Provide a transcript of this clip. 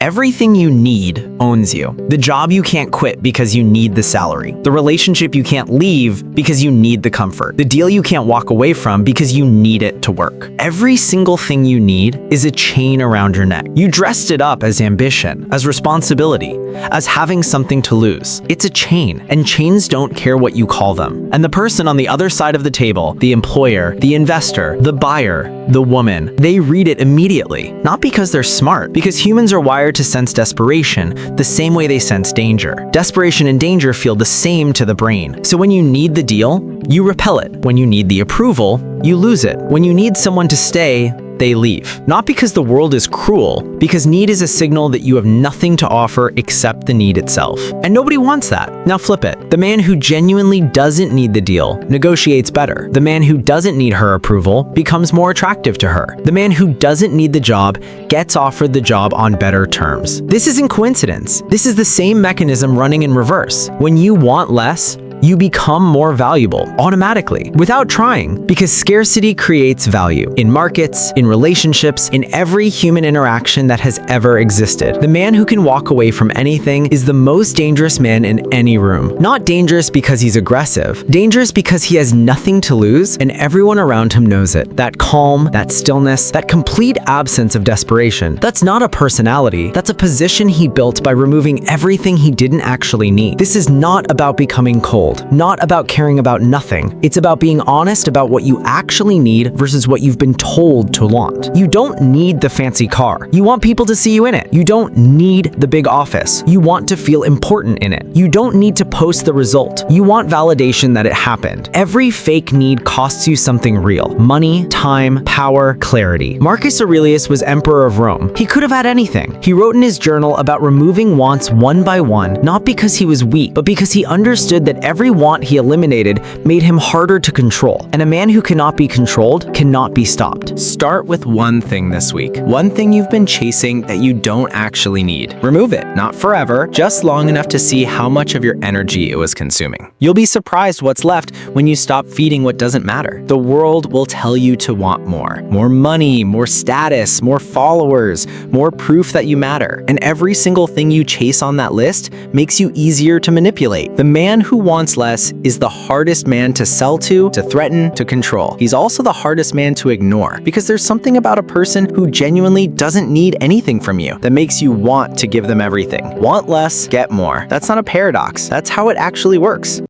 Everything you need owns you. The job you can't quit because you need the salary. The relationship you can't leave because you need the comfort. The deal you can't walk away from because you need it to work. Every single thing you need is a chain around your neck. You dressed it up as ambition, as responsibility, as having something to lose. It's a chain, and chains don't care what you call them. And the person on the other side of the table, the employer, the investor, the buyer, the woman, they read it immediately. Not because they're smart, because humans are wired to sense desperation the same way they sense danger. Desperation and danger feel the same to the brain. So when you need the deal, you repel it. When you need the approval, you lose it. When you need someone to stay, they leave. Not because the world is cruel, because need is a signal that you have nothing to offer except the need itself. And nobody wants that. Now flip it. The man who genuinely doesn't need the deal negotiates better. The man who doesn't need her approval becomes more attractive to her. The man who doesn't need the job gets offered the job on better terms. This isn't coincidence. This is the same mechanism running in reverse. When you want less, you become more valuable automatically without trying, because scarcity creates value in markets, in relationships, in every human interaction that has ever existed. The man who can walk away from anything is the most dangerous man in any room. Not dangerous because he's aggressive, dangerous because he has nothing to lose and everyone around him knows it. That calm, that stillness, that complete absence of desperation, that's not a personality, that's a position he built by removing everything he didn't actually need. This is not about becoming cold. Not about caring about nothing. It's about being honest about what you actually need versus what you've been told to want. You don't need the fancy car. You want people to see you in it. You don't need the big office. You want to feel important in it. You don't need to post the result. You want validation that it happened. Every fake need costs you something real. Money, time, power, clarity. Marcus Aurelius was emperor of Rome. He could have had anything. He wrote in his journal about removing wants one by one, not because he was weak, but because he understood that every want he eliminated made him harder to control. And a man who cannot be controlled cannot be stopped. Start with one thing this week. One thing you've been chasing that you don't actually need. Remove it, not forever, just long enough to see how much of your energy it was consuming. You'll be surprised what's left when you stop feeding what doesn't matter. The world will tell you to want more. More money, more status, more followers, more proof that you matter. And every single thing you chase on that list makes you easier to manipulate. The man who wants less is the hardest man to sell to threaten, to control. He's also the hardest man to ignore, because there's something about a person who genuinely doesn't need anything from you that makes you want to give them everything. Want less, get more. That's not a paradox. That's how it actually works.